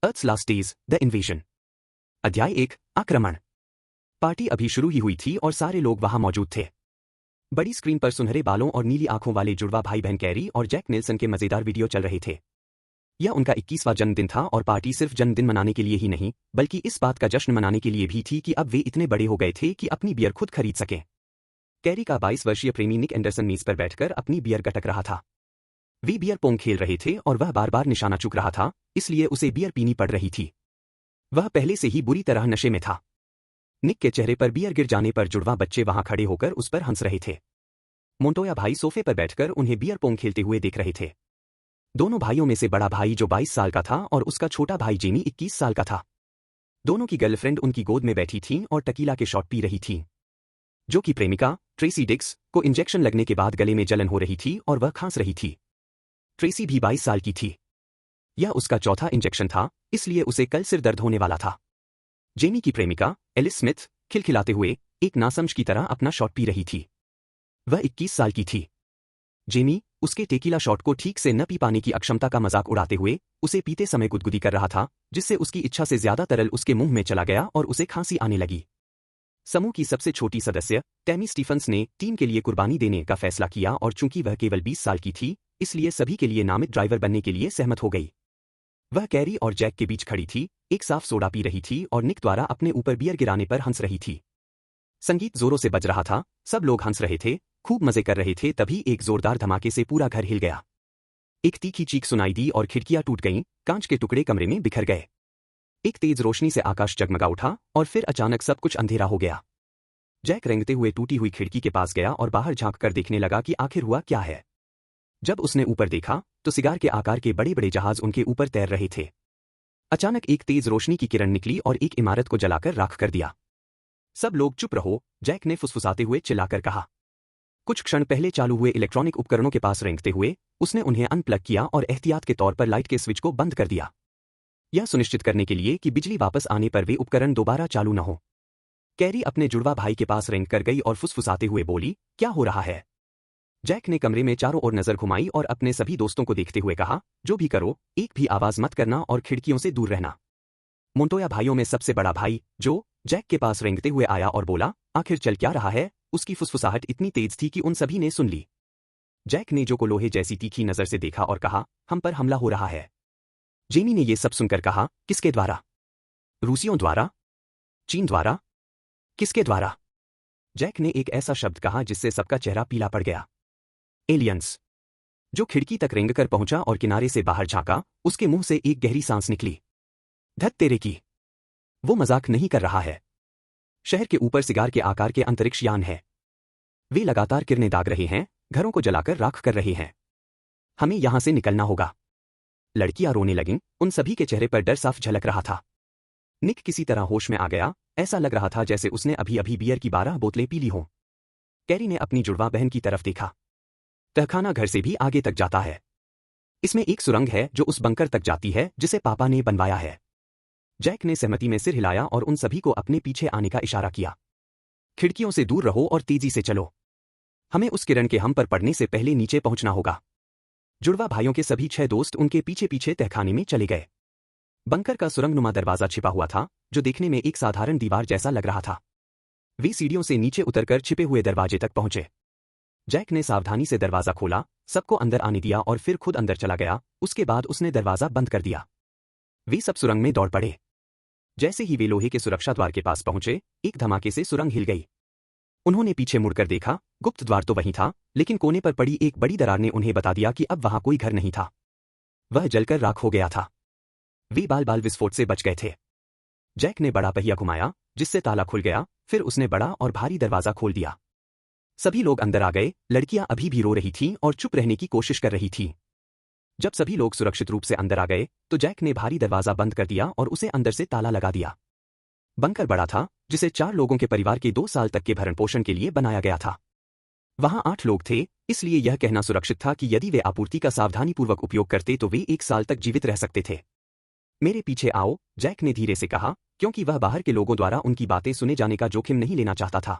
Earth last days the invasion. अध्याय 1 आक्रमण। Party अभी शुरू ही हुई थी और सारे लोग वहां मौजूद थे। बड़ी स्क्रीन पर सुनहरे बालों और नीली आंखों वाले जुड़वा भाई बहन कैरी और जैक नेल्सन के मजेदार वीडियो चल रहे थे। यह उनका 21वां जन्मदिन था और पार्टी सिर्फ जन्मदिन मनाने के लिए ही नहीं बल्कि इस बात का जश्न मनाने के लिए भी थी कि अब वे इतने बड़े हो गए थे कि अपनी बियर खुद खरीद सकें। कैरी का 22 वर्षीय प्रेमी निक एंडरसन मेज पर बैठकर अपनी बियर गटक रहा था। वे बियर पोंग खेल रहे थे और वह बार बार निशाना चूक रहा था, इसलिए उसे बियर पीनी पड़ रही थी। वह पहले से ही बुरी तरह नशे में था। निक के चेहरे पर बियर गिर जाने पर जुड़वा बच्चे वहां खड़े होकर उस पर हंस रहे थे। मोंटोया भाई सोफे पर बैठकर उन्हें बियर पोंग खेलते हुए देख रहे थे। दोनों भाइयों में से बड़ा भाई जो 22 साल का था और उसका छोटा भाई जेमी 21 साल का था। दोनों की गर्लफ्रेंड उनकी गोद में बैठी थीं और टकीला के शॉट पी रही थीं। जो कि प्रेमिका ट्रेसी डिक्स को इंजेक्शन लगने के बाद गले में जलन हो रही थी और वह खांस रही थी। ट्रेसी भी 22 साल की थी। यह उसका चौथा इंजेक्शन था, इसलिए उसे कल सिर दर्द होने वाला था। जेमी की प्रेमिका एलिस स्मिथ खिलखिलाते हुए एक नासमझ की तरह अपना शॉट पी रही थी। वह 21 साल की थी। जेमी उसके टेकीला शॉट को ठीक से न पी पाने की अक्षमता का मजाक उड़ाते हुए उसे पीते समय गुदगुदी कर रहा था, जिससे उसकी इच्छा से ज्यादा तरल उसके मुंह में चला गया और उसे खांसी आने लगी। समूह की सबसे छोटी सदस्य टैमी स्टीफन्स ने टीम के लिए कुर्बानी देने का फैसला किया और चूंकि वह केवल 20 साल की थी, इसलिए सभी के लिए नामित ड्राइवर बनने के लिए सहमत हो गई। वह कैरी और जैक के बीच खड़ी थी, एक साफ सोडा पी रही थी और निक द्वारा अपने ऊपर बियर गिराने पर हंस रही थी। संगीत जोरों से बज रहा था, सब लोग हंस रहे थे, खूब मजे कर रहे थे। तभी एक जोरदार धमाके से पूरा घर हिल गया। एक तीखी चीख सुनाई दी और खिड़कियां टूट गईं, कांच के टुकड़े कमरे में बिखर गए। एक तेज रोशनी से आकाश जगमगा उठा और फिर अचानक सब कुछ अंधेरा हो गया। जैक रेंगते हुए टूटी हुई खिड़की के पास गया और बाहर झांक कर देखने लगा कि आखिर हुआ क्या है। जब उसने ऊपर देखा तो सिगार के आकार के बड़े बड़े जहाज उनके ऊपर तैर रहे थे। अचानक एक तेज रोशनी की किरण निकली और एक इमारत को जलाकर राख कर दिया। सब लोग चुप रहो, जैक ने फुसफुसाते हुए चिल्लाकर कहा। कुछ क्षण पहले चालू हुए इलेक्ट्रॉनिक उपकरणों के पास रेंगते हुए उसने उन्हें अनप्लग किया और एहतियात के तौर पर लाइट के स्विच को बंद कर दिया, यह सुनिश्चित करने के लिए कि बिजली वापस आने पर वे उपकरण दोबारा चालू न हो। कैरी अपने जुड़वा भाई के पास रेंग कर गई और फुसफुसाते हुए बोली, क्या हो रहा है? जैक ने कमरे में चारों ओर नजर घुमाई और अपने सभी दोस्तों को देखते हुए कहा, जो भी करो, एक भी आवाज मत करना और खिड़कियों से दूर रहना। मोंटोया भाइयों में सबसे बड़ा भाई जो जैक के पास रेंगते हुए आया और बोला, आखिर चल क्या रहा है? उसकी फुसफुसाहट इतनी तेज थी कि उन सभी ने सुन ली। जैक ने जो को लोहे जैसी तीखी नजर से देखा और कहा, हम पर हमला हो रहा है। जेमी ने यह सब सुनकर कहा, किसके द्वारा? रूसियों द्वारा? चीन द्वारा? किसके द्वारा? जैक ने एक ऐसा शब्द कहा जिससे सबका चेहरा पीला पड़ गया। एलियंस। जो खिड़की तक रेंग कर पहुंचा और किनारे से बाहर झांका, उसके मुंह से एक गहरी सांस निकली। धत तेरे की, वो मजाक नहीं कर रहा है। शहर के ऊपर सिगार के आकार के अंतरिक्ष यान है। वे लगातार किरणें दाग रहे हैं, घरों को जलाकर राख कर रहे हैं। हमें यहां से निकलना होगा। लड़कियां रोने लगीं, उन सभी के चेहरे पर डर साफ झलक रहा था। निक किसी तरह होश में आ गया, ऐसा लग रहा था जैसे उसने अभी अभी बियर की 12 बोतलें पी ली हों। कैरी ने अपनी जुड़वा बहन की तरफ देखा। तहखाना घर से भी आगे तक जाता है। इसमें एक सुरंग है जो उस बंकर तक जाती है जिसे पापा ने बनवाया है। जैक ने सहमति में सिर हिलाया और उन सभी को अपने पीछे आने का इशारा किया। खिड़कियों से दूर रहो और तेजी से चलो। हमें उस किरण के हम पर पड़ने से पहले नीचे पहुंचना होगा। जुड़वा भाइयों के सभी 6 दोस्त उनके पीछे पीछे तहखाने में चले गए। बंकर का सुरंगनुमा दरवाजा छिपा हुआ था, जो देखने में एक साधारण दीवार जैसा लग रहा था। वे सीढ़ियों से नीचे उतरकर छिपे हुए दरवाजे तक पहुंचे। जैक ने सावधानी से दरवाजा खोला, सबको अंदर आने दिया और फिर खुद अंदर चला गया। उसके बाद उसने दरवाजा बंद कर दिया। वे सब सुरंग में दौड़ पड़े। जैसे ही वे लोहे के सुरक्षा द्वार के पास पहुंचे, एक धमाके से सुरंग हिल गई। उन्होंने पीछे मुड़कर देखा, गुप्त द्वार तो वहीं था, लेकिन कोने पर पड़ी एक बड़ी दरार ने उन्हें बता दिया कि अब वहां कोई घर नहीं था। वह जलकर राख हो गया था। वे बाल बाल विस्फोट से बच गए थे। जैक ने बड़ा पहिया घुमाया, जिससे ताला खुल गया, फिर उसने बड़ा और भारी दरवाजा खोल दिया। सभी लोग अंदर आ गए। लड़कियां अभी भी रो रही थीं और चुप रहने की कोशिश कर रही थीं। जब सभी लोग सुरक्षित रूप से अंदर आ गए, तो जैक ने भारी दरवाजा बंद कर दिया और उसे अंदर से ताला लगा दिया। बंकर बड़ा था, जिसे 4 लोगों के परिवार के 2 साल तक के भरण पोषण के लिए बनाया गया था। वहां 8 लोग थे, इसलिए यह कहना सुरक्षित था कि यदि वे आपूर्ति का सावधानीपूर्वक उपयोग करते तो वे 1 साल तक जीवित रह सकते थे। मेरे पीछे आओ, जैक ने धीरे से कहा, क्योंकि वह बाहर के लोगों द्वारा उनकी बातें सुने जाने का जोखिम नहीं लेना चाहता था।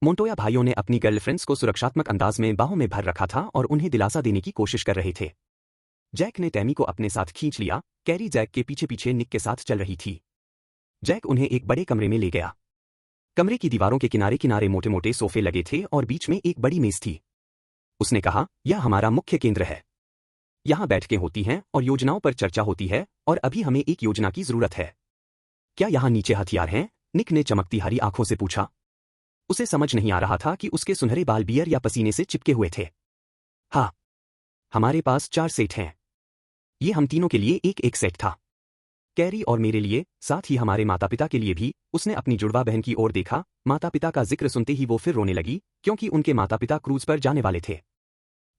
मोंटोया भाइयों ने अपनी गर्लफ्रेंड्स को सुरक्षात्मक अंदाज में बाहों में भर रखा था और उन्हें दिलासा देने की कोशिश कर रहे थे। जैक ने टैमी को अपने साथ खींच लिया। कैरी जैक के पीछे पीछे निक के साथ चल रही थी। जैक उन्हें एक बड़े कमरे में ले गया। कमरे की दीवारों के किनारे किनारे मोटे मोटे सोफे लगे थे और बीच में एक बड़ी मेज थी। उसने कहा, यह हमारा मुख्य केंद्र है। यहाँ बैठकें होती हैं और योजनाओं पर चर्चा होती है और अभी हमें एक योजना की जरूरत है। क्या यहाँ नीचे हथियार हैं? निक ने चमकती हरी आंखों से पूछा। उसे समझ नहीं आ रहा था कि उसके सुनहरे बाल बियर या पसीने से चिपके हुए थे। हाँ, हमारे पास 4 सेट हैं। ये हम तीनों के लिए एक एक सेट था। कैरी और मेरे लिए, साथ ही हमारे माता पिता के लिए भी। उसने अपनी जुड़वा बहन की ओर देखा। माता पिता का जिक्र सुनते ही वो फिर रोने लगी, क्योंकि उनके माता पिता क्रूज पर जाने वाले थे।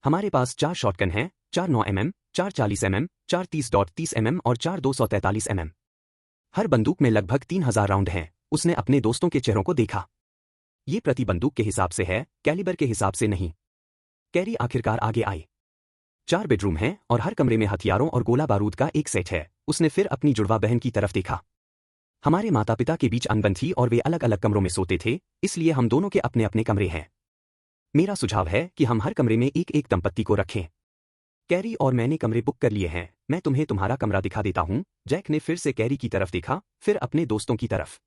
हमारे पास 4 शॉटगन हैं, 4 9 mm, 4 40 mm, 4 30.30 mm और 4 243 mm। हर बंदूक में लगभग 3000 राउंड हैं। उसने अपने दोस्तों के चेहरों को देखा। ये प्रति बंदूक के हिसाब से है, कैलिबर के हिसाब से नहीं। कैरी आखिरकार आगे आई। 4 बेडरूम हैं और हर कमरे में हथियारों और गोला बारूद का एक सेट है। उसने फिर अपनी जुड़वा बहन की तरफ देखा। हमारे माता पिता के बीच अनबन थी और वे अलग अलग कमरों में सोते थे, इसलिए हम दोनों के अपने अपने कमरे हैं। मेरा सुझाव है कि हम हर कमरे में एक एक दंपत्ति को रखें। कैरी और मैंने कमरे बुक कर लिए हैं। मैं तुम्हें तुम्हारा कमरा दिखा देता हूं। जैक ने फिर से कैरी की तरफ देखा, फिर अपने दोस्तों की तरफ।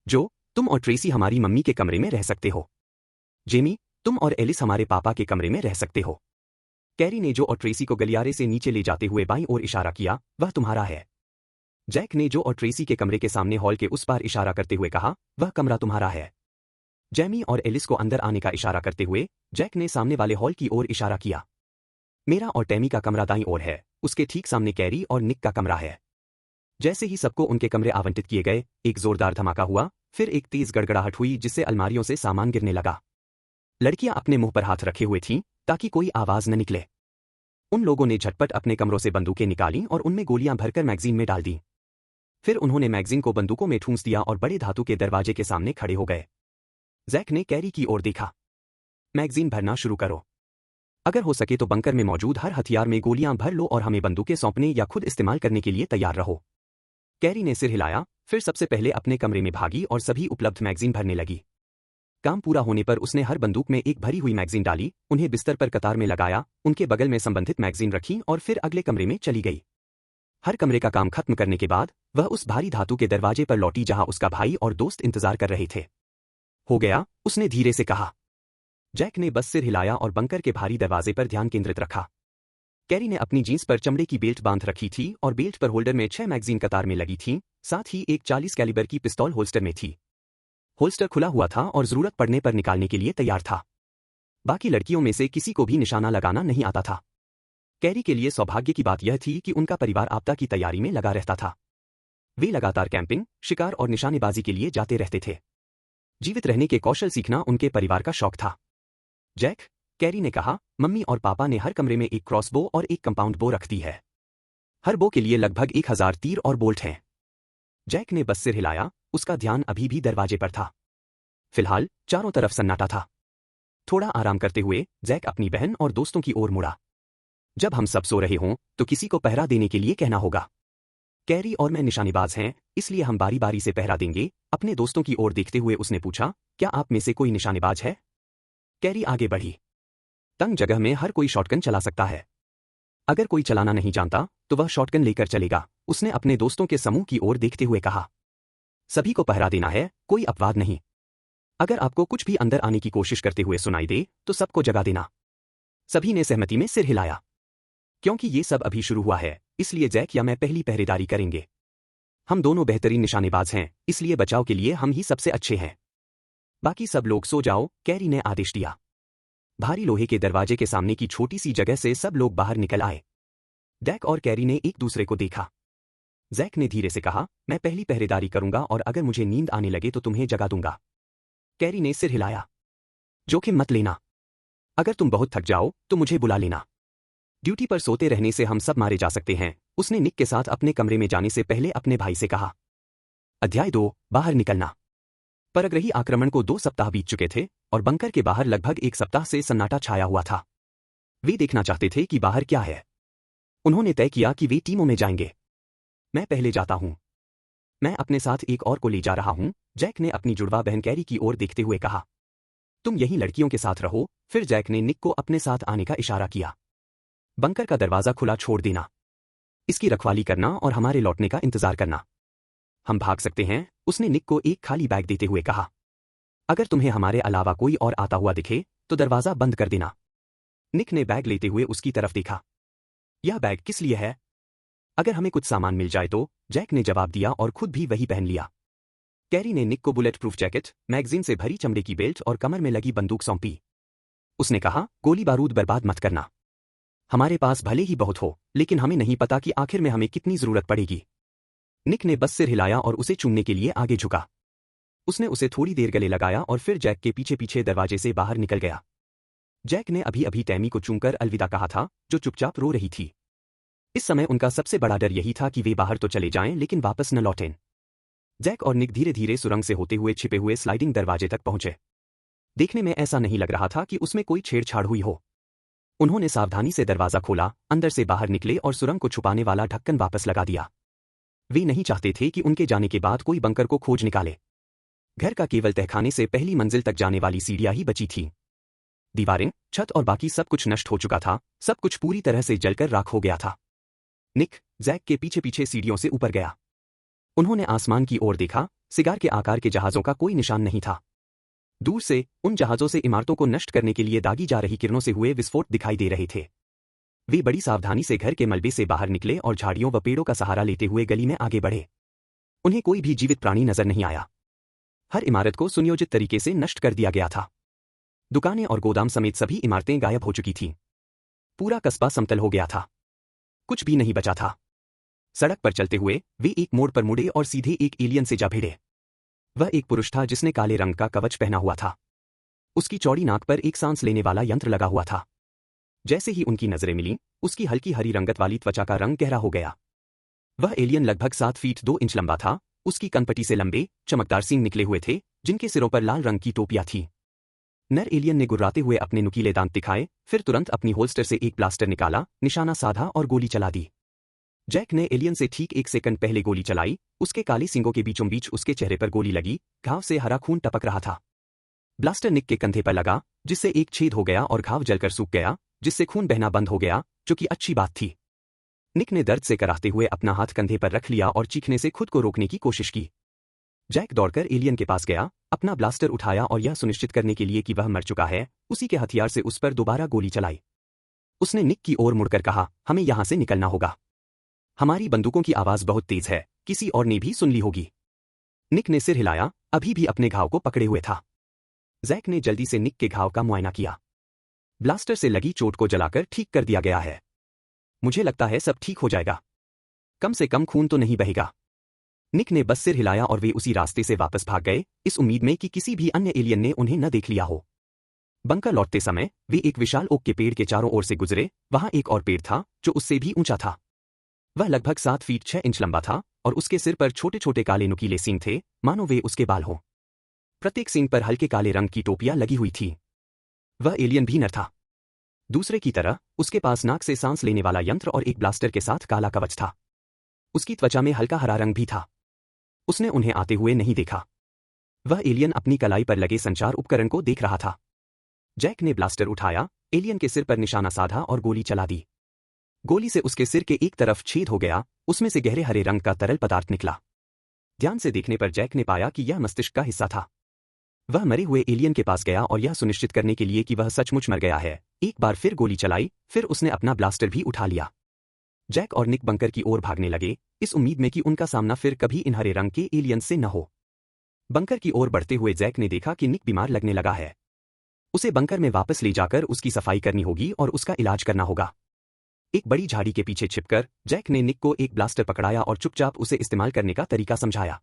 जो, तुम और ट्रेसी हमारी मम्मी के कमरे में रह सकते हो। जेमी, तुम और एलिस हमारे पापा के कमरे में रह सकते हो। कैरी ने जो और ट्रेसी को गलियारे से नीचे ले जाते हुए बाईं ओर इशारा किया, वह तुम्हारा है। जैक ने जो और ट्रेसी के कमरे के सामने हॉल के उस पार इशारा करते हुए कहा, वह कमरा तुम्हारा है। जेमी और एलिस को अंदर आने का इशारा करते हुए जैक ने सामने वाले हॉल की ओर इशारा किया। मेरा और टैमी का कमरा दाईं ओर है। उसके ठीक सामने कैरी और निक का कमरा है। जैसे ही सबको उनके कमरे आवंटित किए गए, एक जोरदार धमाका हुआ, फिर एक तेज गड़गड़ाहट हुई जिससे अलमारियों से सामान गिरने लगा। लड़कियां अपने मुंह पर हाथ रखे हुए थीं, ताकि कोई आवाज न निकले। उन लोगों ने झटपट अपने कमरों से बंदूकें निकालीं और उनमें गोलियां भरकर मैगजीन में डाल दी। फिर उन्होंने मैगजीन को बंदूकों में ठूंस दिया और बड़े धातु के दरवाजे के सामने खड़े हो गए। जैक ने कैरी की ओर देखा। मैगजीन भरना शुरू करो। अगर हो सके तो बंकर में मौजूद हर हथियार में गोलियां भर लो और हमें बंदूकें सौंपने या खुद इस्तेमाल करने के लिए तैयार रहो। कैरी ने सिर हिलाया, फिर सबसे पहले अपने कमरे में भागी और सभी उपलब्ध मैगजीन भरने लगी। काम पूरा होने पर उसने हर बंदूक में एक भरी हुई मैगजीन डाली, उन्हें बिस्तर पर कतार में लगाया, उनके बगल में संबंधित मैगजीन रखी और फिर अगले कमरे में चली गई। हर कमरे का काम खत्म करने के बाद वह उस भारी धातु के दरवाजे पर लौटी जहां उसका भाई और दोस्त इंतजार कर रहे थे। हो गया, उसने धीरे से कहा। जैक ने बस सिर हिलाया और बंकर के भारी दरवाजे पर ध्यान केंद्रित रखा। कैरी ने अपनी जींस पर चमड़े की बेल्ट बांध रखी थी और बेल्ट पर होल्डर में 6 मैगजीन कतार में लगी थीं, साथ ही एक 40 कैलिबर की पिस्तौल होल्स्टर में थी। होल्स्टर खुला हुआ था और जरूरत पड़ने पर निकालने के लिए तैयार था। बाकी लड़कियों में से किसी को भी निशाना लगाना नहीं आता था। कैरी के लिए सौभाग्य की बात यह थी कि उनका परिवार आपदा की तैयारी में लगा रहता था। वे लगातार कैंपिंग, शिकार और निशानेबाजी के लिए जाते रहते थे। जीवित रहने के कौशल सीखना उनके परिवार का शौक था। जैक, कैरी ने कहा, मम्मी और पापा ने हर कमरे में एक क्रॉसबो और एक कंपाउंड बो रख दी है। हर बो के लिए लगभग 1000 तीर और बोल्ट हैं। जैक ने बस सिर हिलाया, उसका ध्यान अभी भी दरवाजे पर था। फिलहाल चारों तरफ सन्नाटा था। थोड़ा आराम करते हुए जैक अपनी बहन और दोस्तों की ओर मुड़ा। जब हम सब सो रहे हों तो किसी को पहरा देने के लिए कहना होगा। कैरी और मैं निशानेबाज हैं, इसलिए हम बारी बारी से पहरा देंगे। अपने दोस्तों की ओर देखते हुए उसने पूछा, क्या आप में से कोई निशानेबाज है? कैरी आगे बढ़ी। तंग जगह में हर कोई शॉटगन चला सकता है। अगर कोई चलाना नहीं जानता तो वह शॉटगन लेकर चलेगा। उसने अपने दोस्तों के समूह की ओर देखते हुए कहा। सभी को पहरा देना है, कोई अपवाद नहीं। अगर आपको कुछ भी अंदर आने की कोशिश करते हुए सुनाई दे तो सबको जगा देना। सभी ने सहमति में सिर हिलाया। क्योंकि ये सब अभी शुरू हुआ है, इसलिए जैक या मैं पहली पहरेदारी करेंगे। हम दोनों बेहतरीन निशानेबाज हैं, इसलिए बचाव के लिए हम ही सबसे अच्छे हैं। बाकी सब लोग सो जाओ, कैरी ने आदेश दिया। भारी लोहे के दरवाजे के सामने की छोटी सी जगह से सब लोग बाहर निकल आए। जैक और कैरी ने एक दूसरे को देखा। जैक ने धीरे से कहा, मैं पहली पहरेदारी करूंगा और अगर मुझे नींद आने लगे तो तुम्हें जगा दूंगा। कैरी ने सिर हिलाया। जोखिम मत लेना। अगर तुम बहुत थक जाओ तो मुझे बुला लेना। ड्यूटी पर सोते रहने से हम सब मारे जा सकते हैं, उसने निक के साथ अपने कमरे में जाने से पहले अपने भाई से कहा। अध्याय 2, बाहर निकलना। परग्रही आक्रमण को 2 सप्ताह बीत चुके थे और बंकर के बाहर लगभग 1 सप्ताह से सन्नाटा छाया हुआ था। वे देखना चाहते थे कि बाहर क्या है। उन्होंने तय किया कि वे टीमों में जाएंगे। मैं पहले जाता हूं। मैं अपने साथ एक और को ले जा रहा हूं, जैक ने अपनी जुड़वा बहन कैरी की ओर देखते हुए कहा। तुम यहीं लड़कियों के साथ रहो। फिर जैक ने निक को अपने साथ आने का इशारा किया। बंकर का दरवाजा खुला छोड़ देना, इसकी रखवाली करना और हमारे लौटने का इंतजार करना। हम भाग सकते हैं, उसने निक को एक खाली बैग देते हुए कहा। अगर तुम्हें हमारे अलावा कोई और आता हुआ दिखे तो दरवाजा बंद कर देना। निक ने बैग लेते हुए उसकी तरफ देखा। यह बैग किस लिए है? अगर हमें कुछ सामान मिल जाए तो, जैक ने जवाब दिया और खुद भी वही पहन लिया। कैरी ने निक को बुलेट प्रूफ जैकेट, मैगजीन से भरी चमड़े की बेल्ट और कमर में लगी बंदूक सौंपी। उसने कहा, गोली बारूद बर्बाद मत करना। हमारे पास भले ही बहुत हो, लेकिन हमें नहीं पता कि आखिर में हमें कितनी जरूरत पड़ेगी। निक ने बस सिर हिलाया और उसे चूमने के लिए आगे झुका। उसने उसे थोड़ी देर गले लगाया और फिर जैक के पीछे पीछे दरवाजे से बाहर निकल गया। जैक ने अभी अभी टैमी को चूमकर अलविदा कहा था, जो चुपचाप रो रही थी। इस समय उनका सबसे बड़ा डर यही था कि वे बाहर तो चले जाएं लेकिन वापस न लौटें। जैक और निक धीरे धीरे सुरंग से होते हुए छिपे हुए स्लाइडिंग दरवाजे तक पहुंचे। देखने में ऐसा नहीं लग रहा था कि उसमें कोई छेड़छाड़ हुई हो। उन्होंने सावधानी से दरवाजा खोला, अंदर से बाहर निकले और सुरंग को छुपाने वाला ढक्कन वापस लगा दिया। वे नहीं चाहते थे कि उनके जाने के बाद कोई बंकर को खोज निकाले। घर का केवल तहखाने से पहली मंजिल तक जाने वाली सीढ़ियां ही बची थीं। दीवारें, छत और बाकी सब कुछ नष्ट हो चुका था, सब कुछ पूरी तरह से जलकर राख हो गया था। निक जैक के पीछे पीछे सीढ़ियों से ऊपर गया। उन्होंने आसमान की ओर देखा, सिगार के आकार के जहाजों का कोई निशान नहीं था। दूर से उन जहाजों से इमारतों को नष्ट करने के लिए दागी जा रही किरणों से हुए विस्फोट दिखाई दे रहे थे। वे बड़ी सावधानी से घर के मलबे से बाहर निकले और झाड़ियों व पेड़ों का सहारा लेते हुए गली में आगे बढ़े। उन्हें कोई भी जीवित प्राणी नजर नहीं आया। हर इमारत को सुनियोजित तरीके से नष्ट कर दिया गया था। दुकानें और गोदाम समेत सभी इमारतें गायब हो चुकी थीं। पूरा कस्बा समतल हो गया था। कुछ भी नहीं बचा था। सड़क पर चलते हुए वे एक मोड़ पर मुड़े और सीधे एक एलियन से जा भिड़े। वह एक पुरुष था जिसने काले रंग का कवच पहना हुआ था। उसकी चौड़ी नाक पर एक सांस लेने वाला यंत्र लगा हुआ था। जैसे ही उनकी नजरें मिलीं, उसकी हल्की हरी रंगत वाली त्वचा का रंग गहरा हो गया। वह एलियन लगभग 7 फीट 2 इंच लंबा था। उसकी कनपटी से लंबे, चमकदार सींग निकले हुए थे, जिनके सिरों पर लाल रंग की टोपियां थीं। नर एलियन ने गुर्राते हुए अपने नुकीले दांत दिखाए, फिर तुरंत अपनी होल्स्टर से एक ब्लास्टर निकाला, निशाना साधा और गोली चला दी। जैक ने एलियन से ठीक 1 सेकंड पहले गोली चलाई। उसके काले सींगों के बीचों बीच उसके चेहरे पर गोली लगी, घाव से हरा खून टपक रहा था। ब्लास्टर निक के कंधे पर लगा, जिससे एक छेद हो गया और घाव जलकर सूख गया, जिससे खून बहना बंद हो गया, जो कि अच्छी बात थी। निक ने दर्द से कराहते हुए अपना हाथ कंधे पर रख लिया और चीखने से खुद को रोकने की कोशिश की। जैक दौड़कर एलियन के पास गया, अपना ब्लास्टर उठाया और यह सुनिश्चित करने के लिए कि वह मर चुका है, उसी के हथियार से उस पर दोबारा गोली चलाई। उसने निक की ओर मुड़कर कहा, हमें यहां से निकलना होगा। हमारी बंदूकों की आवाज बहुत तेज है, किसी और ने भी सुन ली होगी। निक ने सिर हिलाया, अभी भी अपने घाव को पकड़े हुए था। जैक ने जल्दी से निक के घाव का मुआयना किया। ब्लास्टर से लगी चोट को जलाकर ठीक कर दिया गया है। मुझे लगता है सब ठीक हो जाएगा। कम से कम खून तो नहीं बहेगा। निक ने बस सिर हिलाया और वे उसी रास्ते से वापस भाग गए, इस उम्मीद में कि किसी भी अन्य एलियन ने उन्हें न देख लिया हो। बंकर लौटते समय वे एक विशाल ओक के पेड़ के चारों ओर से गुजरे। वहां एक और पेड़ था, जो उससे भी ऊंचा था। वह लगभग 7 फीट 6 इंच लंबा था और उसके सिर पर छोटे छोटे काले नुकीले सींग थे, मानो वे उसके बाल हों। प्रत्येक सींग पर हल्के काले रंग की टोपियां लगी हुई थी। वह एलियन भी नर था। दूसरे की तरह उसके पास नाक से सांस लेने वाला यंत्र और एक ब्लास्टर के साथ काला कवच था। उसकी त्वचा में हल्का हरा रंग भी था। उसने उन्हें आते हुए नहीं देखा। वह एलियन अपनी कलाई पर लगे संचार उपकरण को देख रहा था। जैक ने ब्लास्टर उठाया, एलियन के सिर पर निशाना साधा और गोली चला दी। गोली से उसके सिर के एक तरफ छेद हो गया, उसमें से गहरे हरे रंग का तरल पदार्थ निकला। ध्यान से देखने पर जैक ने पाया कि यह मस्तिष्क का हिस्सा था। वह मरे हुए एलियन के पास गया और यह सुनिश्चित करने के लिए कि वह सचमुच मर गया है, एक बार फिर गोली चलाई, फिर उसने अपना ब्लास्टर भी उठा लिया। जैक और निक बंकर की ओर भागने लगे, इस उम्मीद में कि उनका सामना फिर कभी इन हरे रंग के एलियन से न हो। बंकर की ओर बढ़ते हुए जैक ने देखा कि निक बीमार लगने लगा है। उसे बंकर में वापस ले जाकर उसकी सफाई करनी होगी और उसका इलाज करना होगा। एक बड़ी झाड़ी के पीछे छिपकर जैक ने निक को एक ब्लास्टर पकड़ाया और चुपचाप उसे इस्तेमाल करने का तरीका समझाया।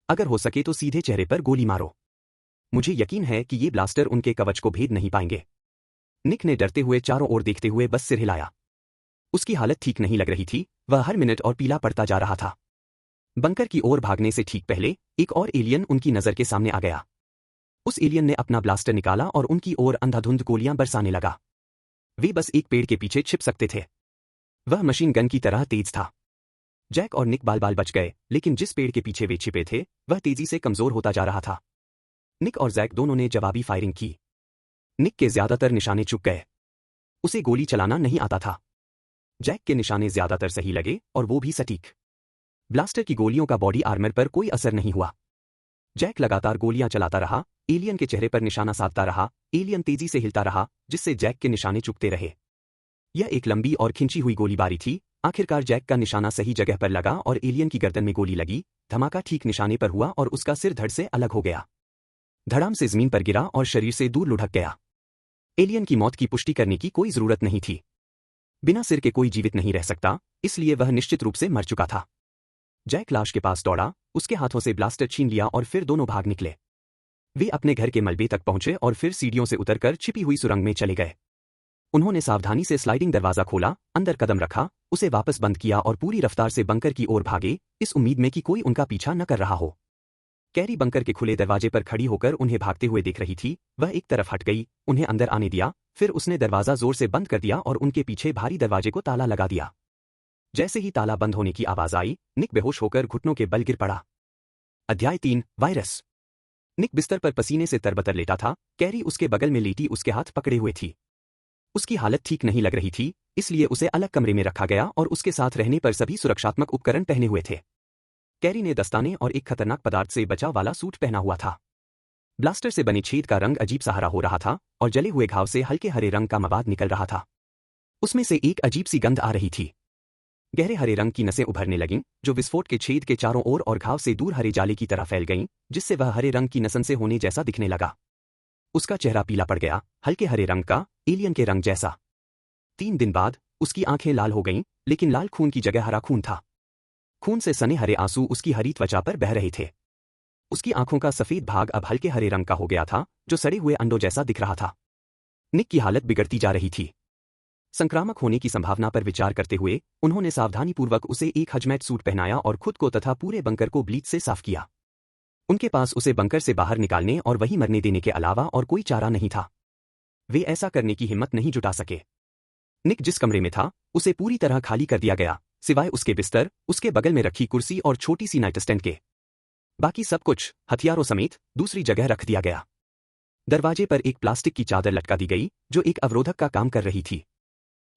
अगर हो सके तो सीधे चेहरे पर गोली मारो। मुझे यकीन है कि ये ब्लास्टर उनके कवच को भेद नहीं पाएंगे। निक ने डरते हुए चारों ओर देखते हुए बस सिर हिलाया। उसकी हालत ठीक नहीं लग रही थी, वह हर मिनट और पीला पड़ता जा रहा था। बंकर की ओर भागने से ठीक पहले एक और एलियन उनकी नजर के सामने आ गया। उस एलियन ने अपना ब्लास्टर निकाला और उनकी ओर अंधाधुंध गोलियां बरसाने लगा। वे बस एक पेड़ के पीछे छिप सकते थे। वह मशीन गन की तरह तेज था। जैक और निक बाल बाल बच गए, लेकिन जिस पेड़ के पीछे वे छिपे थे वह तेजी से कमजोर होता जा रहा था। निक और जैक दोनों ने जवाबी फायरिंग की। निक के ज्यादातर निशाने चुक गए। उसे गोली चलाना नहीं आता था। जैक के निशाने ज्यादातर सही लगे और वो भी सटीक। ब्लास्टर की गोलियों का बॉडी आर्मर पर कोई असर नहीं हुआ। जैक लगातार गोलियां चलाता रहा, एलियन के चेहरे पर निशाना साधता रहा, एलियन तेजी से हिलता रहा, जिससे जैक के निशाने चुकते रहे। यह एक लंबी और खिंची हुई गोलीबारी थी। आखिरकार जैक का निशाना सही जगह पर लगा और एलियन की गर्दन में गोली लगी। धमाका ठीक निशाने पर हुआ और उसका सिर धड़ से अलग हो गया। धड़ाम से जमीन पर गिरा और शरीर से दूर लुढ़क गया। एलियन की मौत की पुष्टि करने की कोई जरूरत नहीं थी। बिना सिर के कोई जीवित नहीं रह सकता, इसलिए वह निश्चित रूप से मर चुका था। जैक लाश के पास दौड़ा, उसके हाथों से ब्लास्टर छीन लिया और फिर दोनों भाग निकले। वे अपने घर के मलबे तक पहुंचे और फिर सीढ़ियों से उतरकर छिपी हुई सुरंग में चले गए। उन्होंने सावधानी से स्लाइडिंग दरवाजा खोला, अंदर कदम रखा, उसे वापस बंद किया और पूरी रफ्तार से बंकर की ओर भागे, इस उम्मीद में कि कोई उनका पीछा न कर रहा हो। कैरी बंकर के खुले दरवाजे पर खड़ी होकर उन्हें भागते हुए देख रही थी। वह एक तरफ हट गई, उन्हें अंदर आने दिया, फिर उसने दरवाजा जोर से बंद कर दिया और उनके पीछे भारी दरवाजे को ताला लगा दिया। जैसे ही ताला बंद होने की आवाज आई, निक बेहोश होकर घुटनों के बल गिर पड़ा। अध्याय 3 वायरस। निक बिस्तर पर पसीने से तरबतर लेटा था। कैरी उसके बगल में लेटी उसके हाथ पकड़े हुए थी। उसकी हालत ठीक नहीं लग रही थी, इसलिए उसे अलग कमरे में रखा गया और उसके साथ रहने पर सभी सुरक्षात्मक उपकरण पहने हुए थे। कैरी ने दस्ताने और एक खतरनाक पदार्थ से बचाव वाला सूट पहना हुआ था। ब्लास्टर से बने छेद का रंग अजीब सहारा हो रहा था और जले हुए घाव से हल्के हरे रंग का मवाद निकल रहा था। उसमें से एक अजीब सी गंध आ रही थी। गहरे हरे रंग की नसें उभरने लगीं, जो विस्फोट के छेद के चारों ओर और घाव से दूर हरे जाले की तरह फैल गईं, जिससे वह हरे रंग की नसन से होने जैसा दिखने लगा। उसका चेहरा पीला पड़ गया, हल्के हरे रंग का, एलियन के रंग जैसा। 3 दिन बाद उसकी आंखें लाल हो गईं, लेकिन लाल खून की जगह हरा खून था। खून से सने हरे आंसू उसकी हरी त्वचा पर बह रहे थे। उसकी आंखों का सफेद भाग अब हल्के हरे रंग का हो गया था, जो सड़े हुए अंडों जैसा दिख रहा था। निक की हालत बिगड़ती जा रही थी। संक्रामक होने की संभावना पर विचार करते हुए उन्होंने सावधानीपूर्वक उसे एक हजमैट सूट पहनाया और खुद को तथा पूरे बंकर को ब्लीच से साफ किया। उनके पास उसे बंकर से बाहर निकालने और वहीं मरने देने के अलावा और कोई चारा नहीं था। वे ऐसा करने की हिम्मत नहीं जुटा सके। निक जिस कमरे में था, उसे पूरी तरह खाली कर दिया गया, सिवाय उसके बिस्तर, उसके बगल में रखी कुर्सी और छोटी सी नाइटस्टैंड के। बाकी सब कुछ, हथियारों समेत, दूसरी जगह रख दिया गया। दरवाजे पर एक प्लास्टिक की चादर लटका दी गई, जो एक अवरोधक का काम कर रही थी।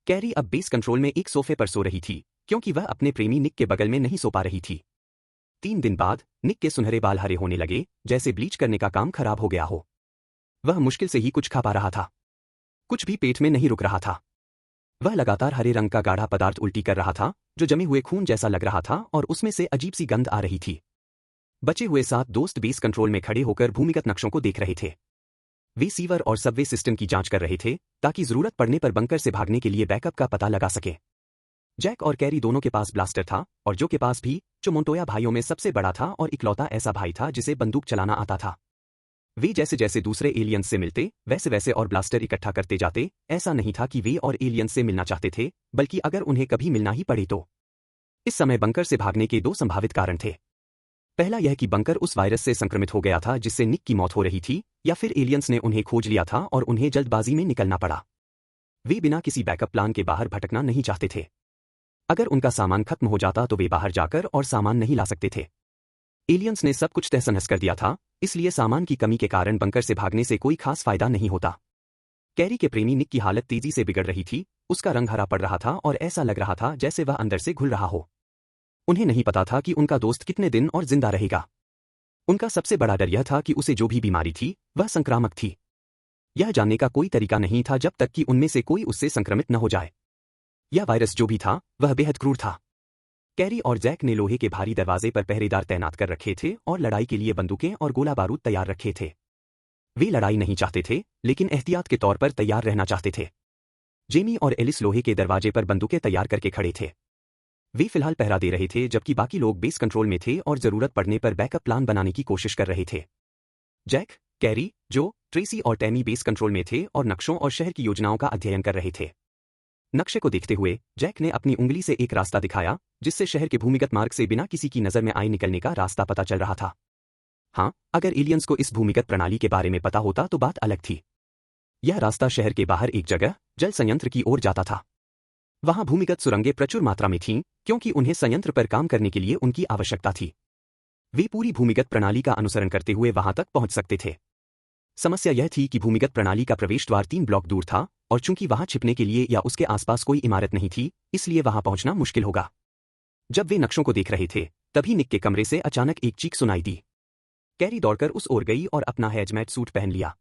कैरी अब बेस कंट्रोल में एक सोफे पर सो रही थी, क्योंकि वह अपने प्रेमी निक के बगल में नहीं सो पा रही थी। 3 दिन बाद निक के सुनहरे बाल हरे होने लगे, जैसे ब्लीच करने का काम खराब हो गया हो। वह मुश्किल से ही कुछ खा पा रहा था। कुछ भी पेट में नहीं रुक रहा था। वह लगातार हरे रंग का गाढ़ा पदार्थ उल्टी कर रहा था, जो जमे हुए खून जैसा लग रहा था और उसमें से अजीब सी गंध आ रही थी। बचे हुए 7 दोस्त बेस कंट्रोल में खड़े होकर भूमिगत नक्शों को देख रहे थे। वे सीवर और सबवे सिस्टम की जांच कर रहे थे, ताकि जरूरत पड़ने पर बंकर से भागने के लिए बैकअप का पता लगा सके। जैक और कैरी दोनों के पास ब्लास्टर था, और जो के पास भी, जो मोंटोया भाइयों में सबसे बड़ा था और इकलौता ऐसा भाई था जिसे बंदूक चलाना आता था। वे जैसे जैसे दूसरे एलियंस से मिलते, वैसे वैसे और ब्लास्टर इकट्ठा करते जाते। ऐसा नहीं था कि वे और एलियंस से मिलना चाहते थे, बल्कि अगर उन्हें कभी मिलना ही पड़े तो। इस समय बंकर से भागने के 2 संभावित कारण थे। पहला यह कि बंकर उस वायरस से संक्रमित हो गया था जिससे निक की मौत हो रही थी, या फिर एलियंस ने उन्हें खोज लिया था और उन्हें जल्दबाजी में निकलना पड़ा। वे बिना किसी बैकअप प्लान के बाहर भटकना नहीं चाहते थे। अगर उनका सामान खत्म हो जाता तो वे बाहर जाकर और सामान नहीं ला सकते थे। एलियंस ने सब कुछ तहस-नहस कर दिया था, इसलिए सामान की कमी के कारण बंकर से भागने से कोई खास फायदा नहीं होता। कैरी के प्रेमी निक की हालत तेजी से बिगड़ रही थी, उसका रंग हरा पड़ रहा था और ऐसा लग रहा था जैसे वह अंदर से घुल रहा हो। उन्हें नहीं पता था कि उनका दोस्त कितने दिन और जिंदा रहेगा। उनका सबसे बड़ा डर यह था कि उसे जो भी बीमारी थी, वह संक्रामक थी। यह जानने का कोई तरीका नहीं था जब तक कि उनमें से कोई उससे संक्रमित न हो जाए। यह वायरस जो भी था, वह बेहद क्रूर था। कैरी और जैक ने लोहे के भारी दरवाजे पर पहरेदार तैनात कर रखे थे और लड़ाई के लिए बंदूकें और गोला बारूद तैयार रखे थे। वे लड़ाई नहीं चाहते थे, लेकिन एहतियात के तौर पर तैयार रहना चाहते थे। जेमी और एलिस लोहे के दरवाजे पर बंदूकें तैयार करके खड़े थे। वे फिलहाल पहरा दे रहे थे, जबकि बाकी लोग बेस कंट्रोल में थे और जरूरत पड़ने पर बैकअप प्लान बनाने की कोशिश कर रहे थे। जैक, कैरी, जो, ट्रेसी और टैमी बेस कंट्रोल में थे और नक्शों और शहर की योजनाओं का अध्ययन कर रहे थे। नक्शे को देखते हुए जैक ने अपनी उंगली से एक रास्ता दिखाया, जिससे शहर के भूमिगत मार्ग से बिना किसी की नजर में आए निकलने का रास्ता पता चल रहा था। हाँ, अगर एलियंस को इस भूमिगत प्रणाली के बारे में पता होता तो बात अलग थी। यह रास्ता शहर के बाहर एक जगह, जल संयंत्र की ओर जाता था। वहां भूमिगत सुरंगें प्रचुर मात्रा में थीं, क्योंकि उन्हें संयंत्र पर काम करने के लिए उनकी आवश्यकता थी। वे पूरी भूमिगत प्रणाली का अनुसरण करते हुए वहां तक पहुंच सकते थे। समस्या यह थी कि भूमिगत प्रणाली का प्रवेश द्वार 3 ब्लॉक दूर था, और चूंकि वहां छिपने के लिए या उसके आसपास कोई इमारत नहीं थी, इसलिए वहां पहुंचना मुश्किल होगा। जब वे नक्शों को देख रहे थे, तभी निक के कमरे से अचानक एक चीख सुनाई दी। कैरी दौड़कर उस ओर गई और अपना हैजमैट सूट पहन लिया।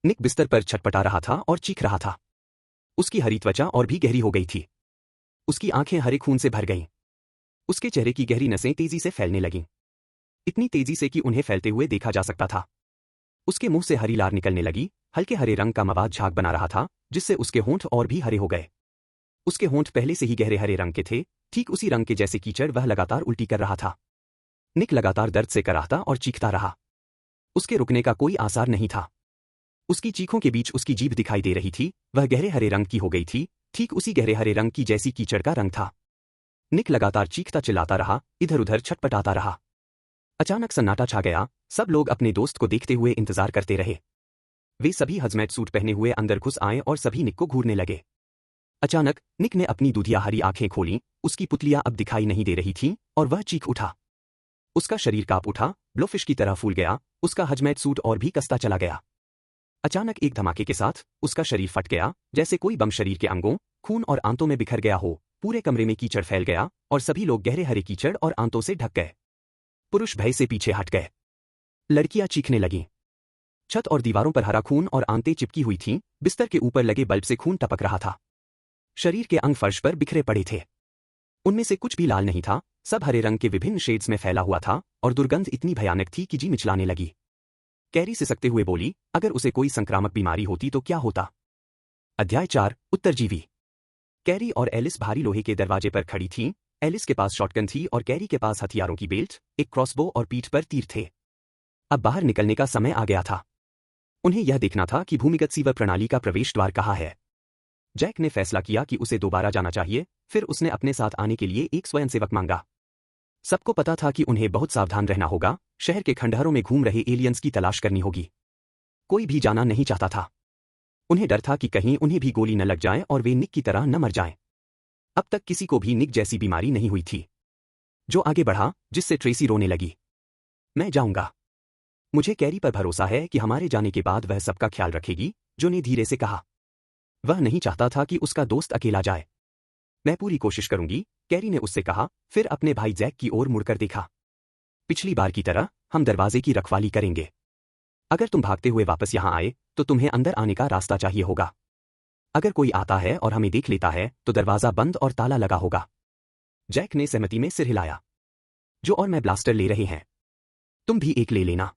निक बिस्तर पर छटपटा रहा था और चीख रहा था। उसकी हरी त्वचा और भी गहरी हो गई थी। उसकी आंखें हरे खून से भर गईं। उसके चेहरे की गहरी नसें तेजी से फैलने लगीं, इतनी तेजी से कि उन्हें फैलते हुए देखा जा सकता था। उसके मुंह से हरी लार निकलने लगी, हल्के हरे रंग का मवाद झाग बना रहा था, जिससे उसके होंठ और भी हरे हो गए। उसके होंठ पहले से ही गहरे हरे रंग के थे, ठीक उसी रंग के जैसे कीचड़ वह लगातार उल्टी कर रहा था। निक लगातार दर्द से कराहता और चीखता रहा। उसके रुकने का कोई आसार नहीं था। उसकी चीखों के बीच उसकी जीभ दिखाई दे रही थी, वह गहरे हरे रंग की हो गई थी, ठीक उसी गहरे हरे रंग की जैसी कीचड़ का रंग था। निक लगातार चीखता चिल्लाता रहा, इधर उधर छटपटाता रहा। अचानक सन्नाटा छा गया, सब लोग अपने दोस्त को देखते हुए इंतजार करते रहे। वे सभी हजमैट सूट पहने हुए अंदर घुस आए और सभी निक को घूरने लगे। अचानक निक ने अपनी दूधिया हरी आंखें खोलीं, उसकी पुतलियां अब दिखाई नहीं दे रही थीं और वह चीख उठा। उसका शरीर कांप उठा, ब्लोफिश की तरह फूल गया, उसका हजमैट सूट और भी कसता चला गया। अचानक एक धमाके के साथ उसका शरीर फट गया, जैसे कोई बम शरीर के अंगों, खून और आंतों में बिखर गया हो। पूरे कमरे में कीचड़ फैल गया और सभी लोग गहरे हरे कीचड़ और आंतों से ढक गए। पुरुष भय से पीछे हट गए। लड़कियां चीखने लगीं। छत और दीवारों पर हरा खून और आंतें चिपकी हुई थीं, बिस्तर के ऊपर लगे बल्ब से खून टपक रहा था। शरीर के अंग फर्श पर बिखरे पड़े थे। उनमें से कुछ भी लाल नहीं था, सब हरे रंग के विभिन्न शेड्स में फैला हुआ था और दुर्गंध इतनी भयानक थी कि जी मिचलाने लगी। कैरी सिसकते हुए बोली, अगर उसे कोई संक्रामक बीमारी होती तो क्या होता? अध्याय 4, उत्तरजीवी। कैरी और एलिस भारी लोहे के दरवाजे पर खड़ी थीं। एलिस के पास शॉटगन थी और कैरी के पास हथियारों की बेल्ट, एक क्रॉसबो और पीठ पर तीर थे। अब बाहर निकलने का समय आ गया था। उन्हें यह देखना था कि भूमिगत सीवर प्रणाली का प्रवेश द्वार कहाँ है। जैक ने फैसला किया कि उसे दोबारा जाना चाहिए, फिर उसने अपने साथ आने के लिए एक स्वयंसेवक मांगा। सबको पता था कि उन्हें बहुत सावधान रहना होगा, शहर के खंडहरों में घूम रहे एलियंस की तलाश करनी होगी। कोई भी जाना नहीं चाहता था। उन्हें डर था कि कहीं उन्हें भी गोली न लग जाए और वे निक की तरह न मर जाएं। अब तक किसी को भी निक जैसी बीमारी नहीं हुई थी। जो आगे बढ़ा, जिससे ट्रेसी रोने लगी। मैं जाऊंगा। मुझे कैरी पर भरोसा है कि हमारे जाने के बाद वह सबका ख्याल रखेगी, जो ने धीरे से कहा। वह नहीं चाहता था कि उसका दोस्त अकेला जाए। मैं पूरी कोशिश करूंगी, कैरी ने उससे कहा, फिर अपने भाई जैक की ओर मुड़कर देखा। पिछली बार की तरह हम दरवाजे की रखवाली करेंगे। अगर तुम भागते हुए वापस यहां आए, तो तुम्हें अंदर आने का रास्ता चाहिए होगा। अगर कोई आता है और हमें देख लेता है, तो दरवाजा बंद और ताला लगा होगा। जैक ने सहमति में सिर हिलाया। जो और मैं ब्लास्टर ले रहे हैं। तुम भी एक ले लेना।